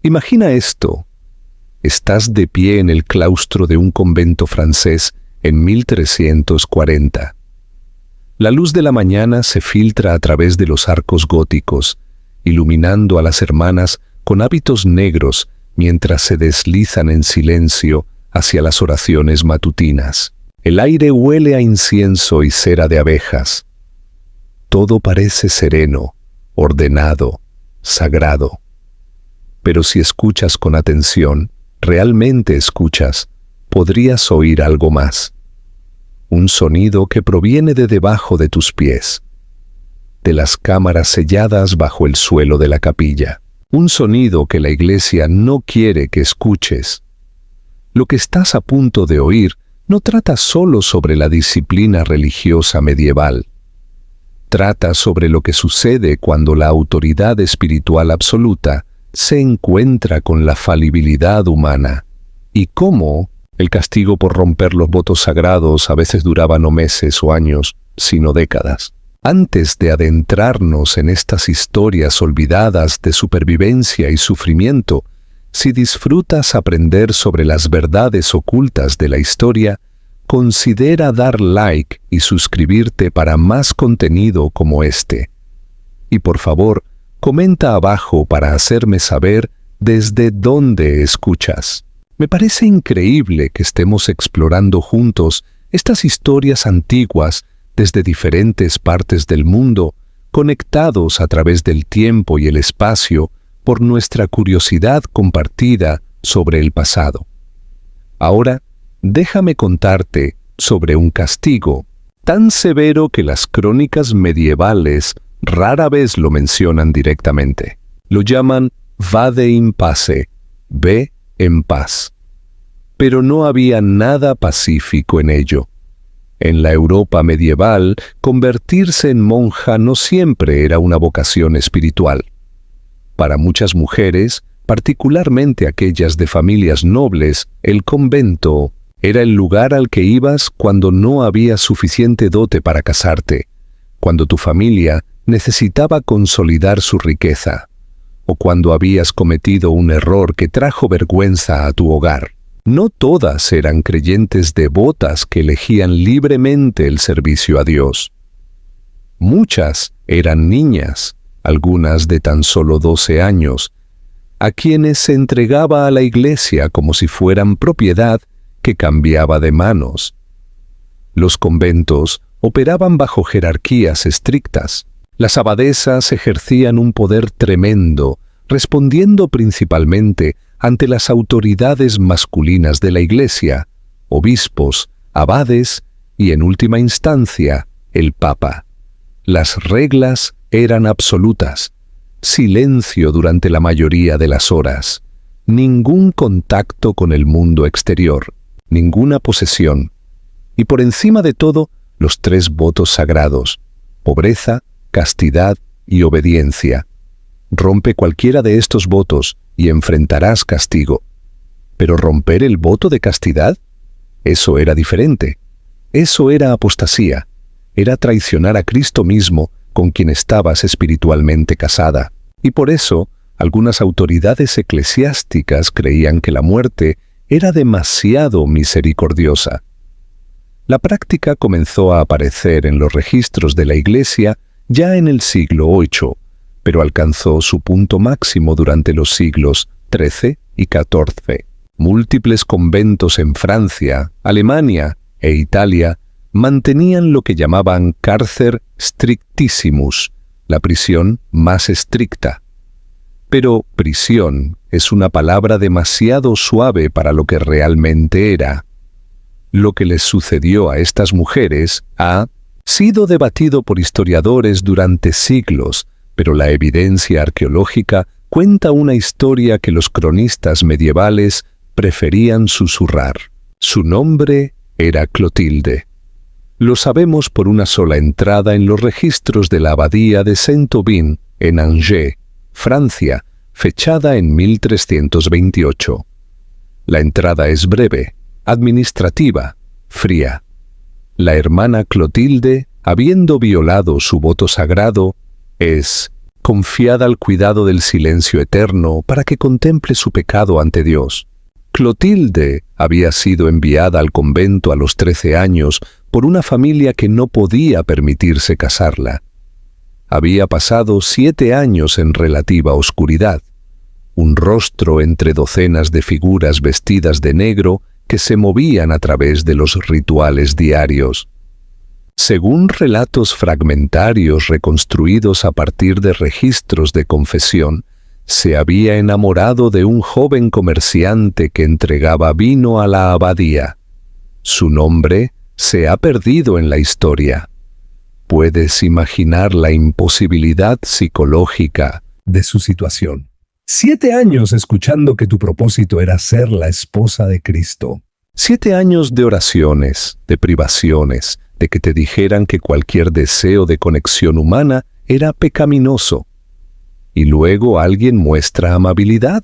Imagina esto. Estás de pie en el claustro de un convento francés en 1340. La luz de la mañana se filtra a través de los arcos góticos, iluminando a las hermanas con hábitos negros mientras se deslizan en silencio hacia las oraciones matutinas. El aire huele a incienso y cera de abejas. Todo parece sereno, ordenado, sagrado. Pero si escuchas con atención, realmente escuchas, podrías oír algo más. Un sonido que proviene de debajo de tus pies, de las cámaras selladas bajo el suelo de la capilla. Un sonido que la Iglesia no quiere que escuches. Lo que estás a punto de oír no trata solo sobre la disciplina religiosa medieval. Trata sobre lo que sucede cuando la autoridad espiritual absoluta se encuentra con la falibilidad humana y cómo el castigo por romper los votos sagrados a veces duraba no meses o años, sino décadas. Antes de adentrarnos en estas historias olvidadas de supervivencia y sufrimiento, si disfrutas aprender sobre las verdades ocultas de la historia, considera dar like y suscribirte para más contenido como este. Y por favor, comenta abajo para hacerme saber desde dónde escuchas. Me parece increíble que estemos explorando juntos estas historias antiguas desde diferentes partes del mundo, conectados a través del tiempo y el espacio por nuestra curiosidad compartida sobre el pasado. Ahora, déjame contarte sobre un castigo tan severo que las crónicas medievales rara vez lo mencionan directamente. Lo llaman vade in pace, ve en paz. Pero no había nada pacífico en ello. En la Europa medieval, convertirse en monja no siempre era una vocación espiritual. Para muchas mujeres, particularmente aquellas de familias nobles, el convento era el lugar al que ibas cuando no había suficiente dote para casarte, cuando tu familia necesitaba consolidar su riqueza, o cuando habías cometido un error que trajo vergüenza a tu hogar. No todas eran creyentes devotas que elegían libremente el servicio a Dios. Muchas eran niñas, algunas de tan solo 12 años, a quienes se entregaba a la Iglesia como si fueran propiedad que cambiaba de manos. Los conventos operaban bajo jerarquías estrictas. Las abadesas ejercían un poder tremendo, respondiendo principalmente ante las autoridades masculinas de la Iglesia, obispos, abades y, en última instancia, el Papa. Las reglas eran absolutas. Silencio durante la mayoría de las horas. Ningún contacto con el mundo exterior. Ninguna posesión. Y por encima de todo, los 3 votos sagrados: pobreza, castidad y obediencia. Rompe cualquiera de estos votos y enfrentarás castigo. Pero romper el voto de castidad, eso era diferente. Eso era apostasía. Era traicionar a Cristo mismo, con quien estabas espiritualmente casada. Y por eso, algunas autoridades eclesiásticas creían que la muerte era demasiado misericordiosa. La práctica comenzó a aparecer en los registros de la Iglesia ya en el siglo VIII, pero alcanzó su punto máximo durante los siglos XIII y XIV. Múltiples conventos en Francia, Alemania e Italia mantenían lo que llamaban carcer strictissimus, la prisión más estricta. Pero prisión es una palabra demasiado suave para lo que realmente era. Lo que les sucedió a estas mujeres ha sido debatido por historiadores durante siglos, pero la evidencia arqueológica cuenta una historia que los cronistas medievales preferían susurrar. Su nombre era Clotilde. Lo sabemos por una sola entrada en los registros de la abadía de Saint-Aubin, en Angers, Francia, fechada en 1328. La entrada es breve, administrativa, fría. La hermana Clotilde, habiendo violado su voto sagrado, es confiada al cuidado del silencio eterno para que contemple su pecado ante Dios. Clotilde había sido enviada al convento a los 13 años por una familia que no podía permitirse casarla. Había pasado 7 años en relativa oscuridad, un rostro entre docenas de figuras vestidas de negro que se movían a través de los rituales diarios. Según relatos fragmentarios reconstruidos a partir de registros de confesión, se había enamorado de un joven comerciante que entregaba vino a la abadía. Su nombre se ha perdido en la historia. Puedes imaginar la imposibilidad psicológica de su situación. 7 años escuchando que tu propósito era ser la esposa de Cristo. 7 años de oraciones, de privaciones, de que te dijeran que cualquier deseo de conexión humana era pecaminoso. Y luego alguien muestra amabilidad.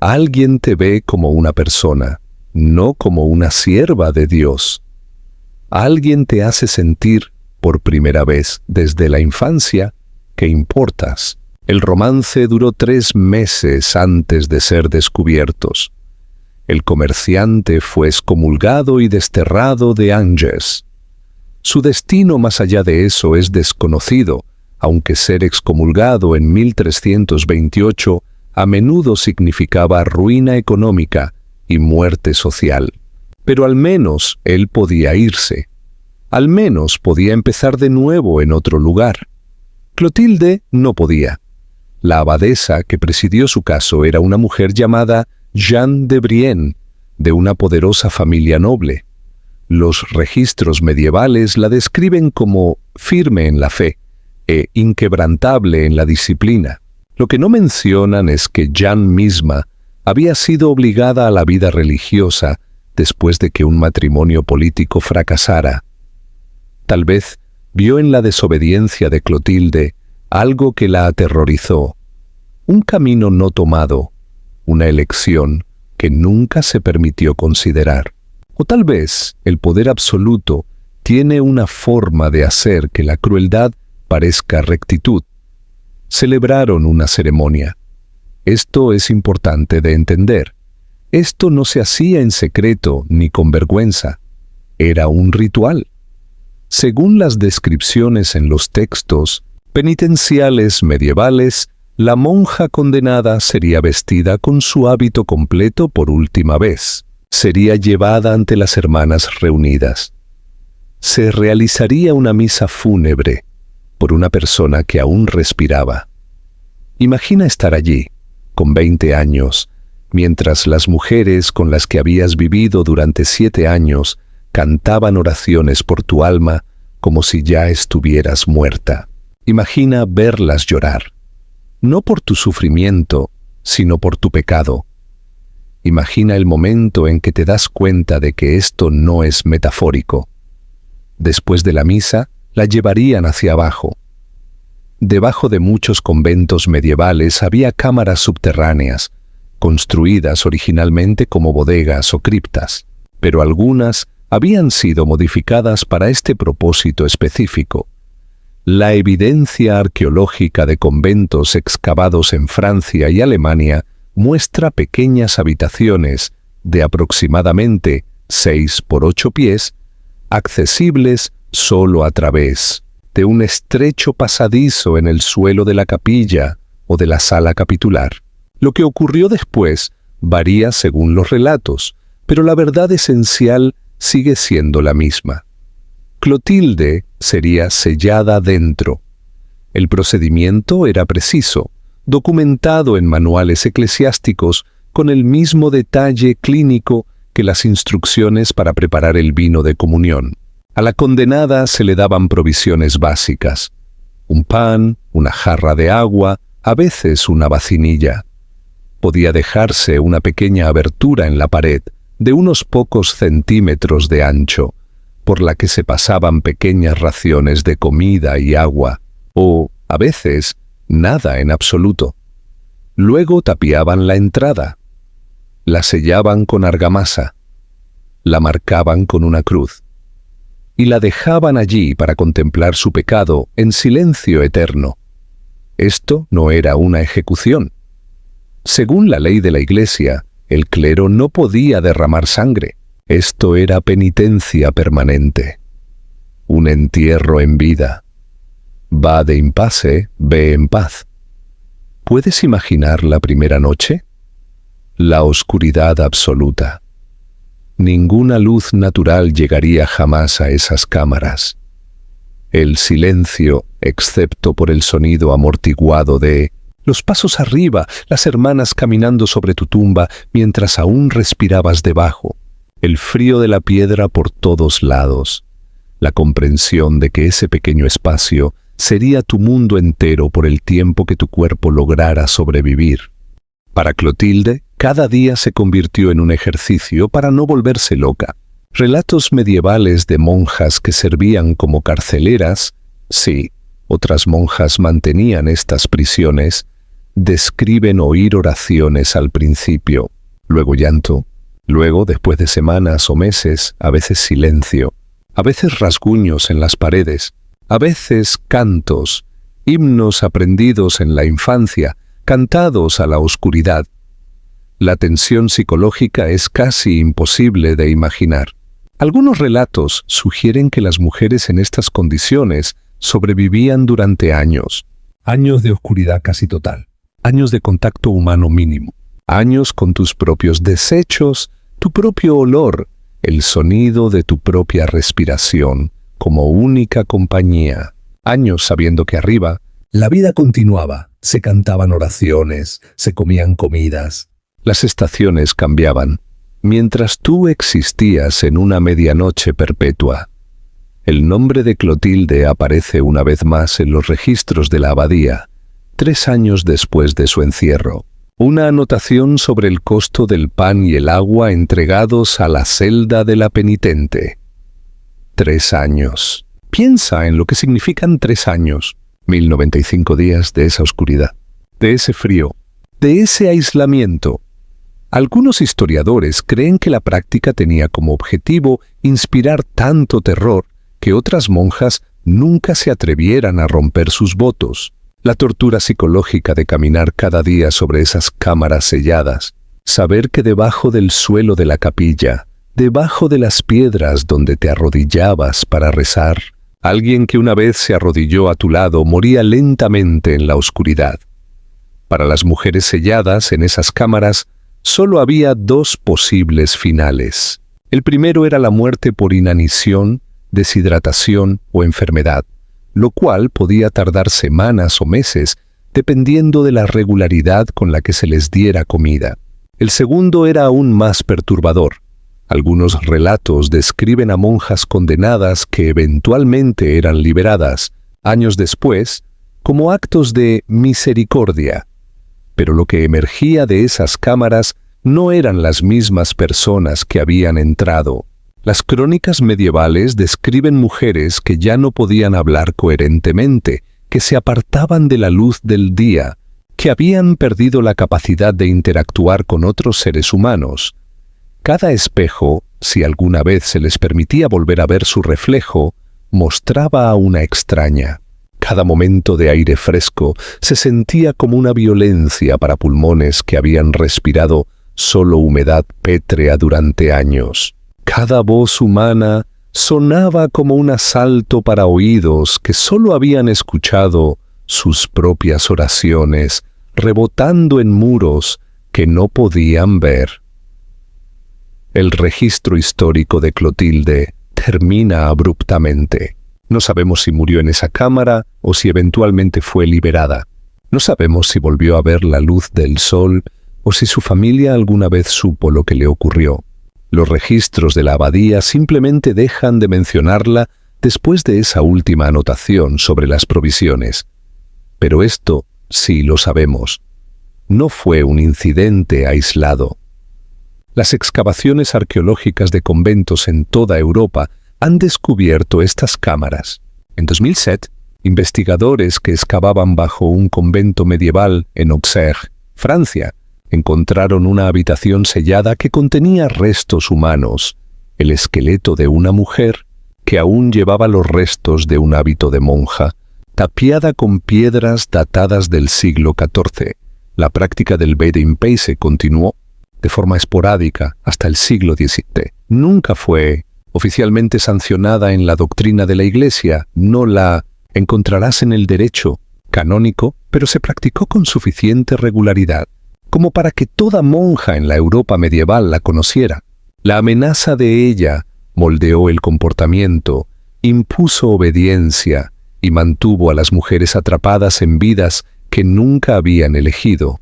Alguien te ve como una persona, no como una sierva de Dios. Alguien te hace sentir, por primera vez desde la infancia, que importas. El romance duró 3 meses antes de ser descubiertos. El comerciante fue excomulgado y desterrado de Angers. Su destino más allá de eso es desconocido, aunque ser excomulgado en 1328 a menudo significaba ruina económica y muerte social. Pero al menos él podía irse. Al menos podía empezar de nuevo en otro lugar. Clotilde no podía. La abadesa que presidió su caso era una mujer llamada Jeanne de Brienne, de una poderosa familia noble. Los registros medievales la describen como firme en la fe e inquebrantable en la disciplina. Lo que no mencionan es que Jeanne misma había sido obligada a la vida religiosa después de que un matrimonio político fracasara. Tal vez vio en la desobediencia de Clotilde algo que la aterrorizó, un camino no tomado, una elección que nunca se permitió considerar. O tal vez el poder absoluto tiene una forma de hacer que la crueldad parezca rectitud. Celebraron una ceremonia. Esto es importante de entender. Esto no se hacía en secreto ni con vergüenza. Era un ritual. Según las descripciones en los textos penitenciales medievales, la monja condenada sería vestida con su hábito completo por última vez. Sería llevada ante las hermanas reunidas. Se realizaría una misa fúnebre por una persona que aún respiraba. Imagina estar allí, con 20 años, mientras las mujeres con las que habías vivido durante 7 años cantaban oraciones por tu alma como si ya estuvieras muerta. Imagina verlas llorar, no por tu sufrimiento, sino por tu pecado. Imagina el momento en que te das cuenta de que esto no es metafórico. Después de la misa, la llevarían hacia abajo. Debajo de muchos conventos medievales había cámaras subterráneas, construidas originalmente como bodegas o criptas, pero algunas habían sido modificadas para este propósito específico. La evidencia arqueológica de conventos excavados en Francia y Alemania muestra pequeñas habitaciones de aproximadamente 6 por 8 pies, accesibles solo a través de un estrecho pasadizo en el suelo de la capilla o de la sala capitular. Lo que ocurrió después varía según los relatos, pero la verdad esencial sigue siendo la misma. Clotilde sería sellada dentro. El procedimiento era preciso, documentado en manuales eclesiásticos con el mismo detalle clínico que las instrucciones para preparar el vino de comunión. A la condenada se le daban provisiones básicas: un pan, una jarra de agua, a veces una vacinilla. Podía dejarse una pequeña abertura en la pared, de unos pocos centímetros de ancho, por la que se pasaban pequeñas raciones de comida y agua, o, a veces, nada en absoluto. Luego tapiaban la entrada. La sellaban con argamasa. La marcaban con una cruz. Y la dejaban allí para contemplar su pecado en silencio eterno. Esto no era una ejecución. Según la ley de la Iglesia, el clero no podía derramar sangre. Esto era penitencia permanente. Un entierro en vida. Vade in pace, ve en paz. ¿Puedes imaginar la primera noche? La oscuridad absoluta. Ninguna luz natural llegaría jamás a esas cámaras. El silencio, excepto por el sonido amortiguado de los pasos arriba, las hermanas caminando sobre tu tumba mientras aún respirabas debajo, el frío de la piedra por todos lados, la comprensión de que ese pequeño espacio sería tu mundo entero por el tiempo que tu cuerpo lograra sobrevivir. Para Clotilde, cada día se convirtió en un ejercicio para no volverse loca. Relatos medievales de monjas que servían como carceleras, sí, otras monjas mantenían estas prisiones, describen oír oraciones al principio, luego llanto, luego, después de semanas o meses, a veces silencio, a veces rasguños en las paredes, a veces cantos, himnos aprendidos en la infancia, cantados a la oscuridad. La tensión psicológica es casi imposible de imaginar. Algunos relatos sugieren que las mujeres en estas condiciones sobrevivían durante años. Años de oscuridad casi total. Años de contacto humano mínimo. Años con tus propios desechos, tu propio olor, el sonido de tu propia respiración, como única compañía. Años sabiendo que arriba la vida continuaba, se cantaban oraciones, se comían comidas. Las estaciones cambiaban, mientras tú existías en una medianoche perpetua. El nombre de Clotilde aparece una vez más en los registros de la abadía, 3 años después de su encierro. Una anotación sobre el costo del pan y el agua entregados a la celda de la penitente. 3 años. Piensa en lo que significan 3 años. 1095 días de esa oscuridad, de ese frío, de ese aislamiento. Algunos historiadores creen que la práctica tenía como objetivo inspirar tanto terror que otras monjas nunca se atrevieran a romper sus votos. La tortura psicológica de caminar cada día sobre esas cámaras selladas, saber que debajo del suelo de la capilla, debajo de las piedras donde te arrodillabas para rezar, alguien que una vez se arrodilló a tu lado moría lentamente en la oscuridad. Para las mujeres selladas en esas cámaras, solo había 2 posibles finales. El primero era la muerte por inanición, deshidratación o enfermedad, lo cual podía tardar semanas o meses, dependiendo de la regularidad con la que se les diera comida. El segundo era aún más perturbador. Algunos relatos describen a monjas condenadas que eventualmente eran liberadas, años después, como actos de misericordia. Pero lo que emergía de esas cámaras no eran las mismas personas que habían entrado. Las crónicas medievales describen mujeres que ya no podían hablar coherentemente, que se apartaban de la luz del día, que habían perdido la capacidad de interactuar con otros seres humanos. Cada espejo, si alguna vez se les permitía volver a ver su reflejo, mostraba a una extraña. Cada momento de aire fresco se sentía como una violencia para pulmones que habían respirado solo humedad pétrea durante años. Cada voz humana sonaba como un asalto para oídos que solo habían escuchado sus propias oraciones, rebotando en muros que no podían ver. El registro histórico de Clotilde termina abruptamente. No sabemos si murió en esa cámara o si eventualmente fue liberada. No sabemos si volvió a ver la luz del sol o si su familia alguna vez supo lo que le ocurrió. Los registros de la abadía simplemente dejan de mencionarla después de esa última anotación sobre las provisiones. Pero esto sí lo sabemos. No fue un incidente aislado. Las excavaciones arqueológicas de conventos en toda Europa han descubierto estas cámaras. En 2007, investigadores que excavaban bajo un convento medieval en Auxerre, Francia, encontraron una habitación sellada que contenía restos humanos, el esqueleto de una mujer que aún llevaba los restos de un hábito de monja, tapiada con piedras datadas del siglo XIV. La práctica del Bedding Pace continuó de forma esporádica hasta el siglo XVII. Nunca fue oficialmente sancionada en la doctrina de la Iglesia, no la encontrarás en el derecho canónico, pero se practicó con suficiente regularidad como para que toda monja en la Europa medieval la conociera. La amenaza de ella moldeó el comportamiento, impuso obediencia y mantuvo a las mujeres atrapadas en vidas que nunca habían elegido.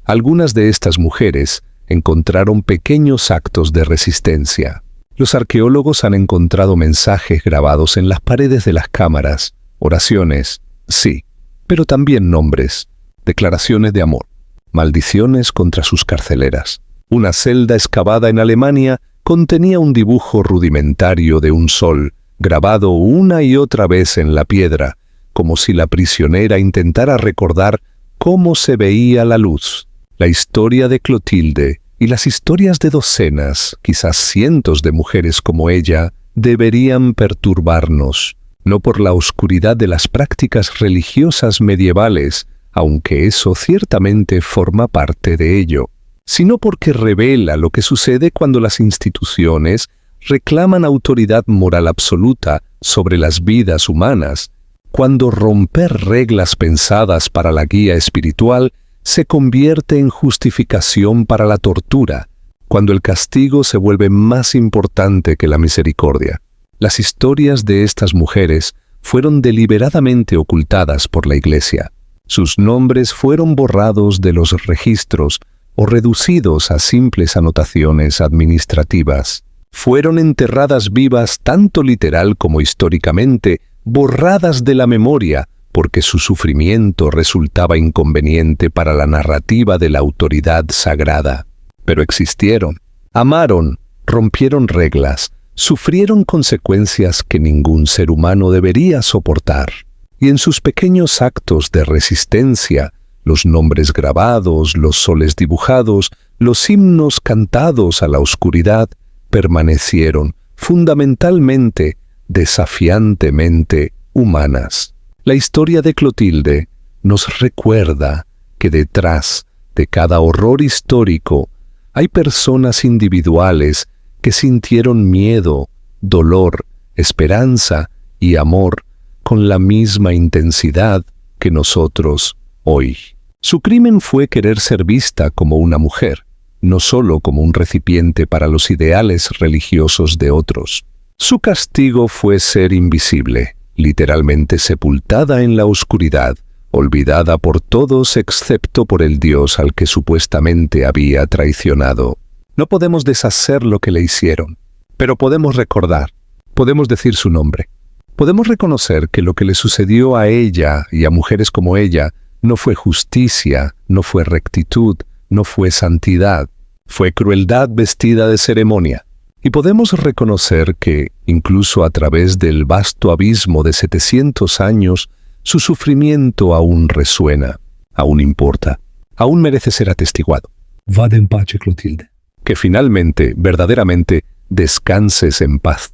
Algunas de estas mujeres encontraron pequeños actos de resistencia. Los arqueólogos han encontrado mensajes grabados en las paredes de las cámaras, oraciones, sí, pero también nombres, declaraciones de amor, maldiciones contra sus carceleras. Una celda excavada en Alemania contenía un dibujo rudimentario de un sol, grabado una y otra vez en la piedra, como si la prisionera intentara recordar cómo se veía la luz. La historia de Clotilde y las historias de docenas, quizás cientos de mujeres como ella, deberían perturbarnos, no por la oscuridad de las prácticas religiosas medievales, aunque eso ciertamente forma parte de ello, sino porque revela lo que sucede cuando las instituciones reclaman autoridad moral absoluta sobre las vidas humanas, cuando romper reglas pensadas para la guía espiritual se convierte en justificación para la tortura, cuando el castigo se vuelve más importante que la misericordia. Las historias de estas mujeres fueron deliberadamente ocultadas por la Iglesia. Sus nombres fueron borrados de los registros o reducidos a simples anotaciones administrativas. Fueron enterradas vivas tanto literal como históricamente, borradas de la memoria, porque su sufrimiento resultaba inconveniente para la narrativa de la autoridad sagrada. Pero existieron, amaron, rompieron reglas, sufrieron consecuencias que ningún ser humano debería soportar. Y en sus pequeños actos de resistencia, los nombres grabados, los soles dibujados, los himnos cantados a la oscuridad, permanecieron fundamentalmente, desafiantemente humanas. La historia de Clotilde nos recuerda que detrás de cada horror histórico hay personas individuales que sintieron miedo, dolor, esperanza y amor con la misma intensidad que nosotros hoy. Su crimen fue querer ser vista como una mujer, no solo como un recipiente para los ideales religiosos de otros. Su castigo fue ser invisible, literalmente sepultada en la oscuridad, olvidada por todos excepto por el Dios al que supuestamente había traicionado. No podemos deshacer lo que le hicieron, pero podemos recordar, podemos decir su nombre. Podemos reconocer que lo que le sucedió a ella y a mujeres como ella no fue justicia, no fue rectitud, no fue santidad, fue crueldad vestida de ceremonia. Y podemos reconocer que, incluso a través del vasto abismo de 700 años, su sufrimiento aún resuena, aún importa, aún merece ser atestiguado. Vada en pace, Clotilde. Que finalmente, verdaderamente, descanses en paz.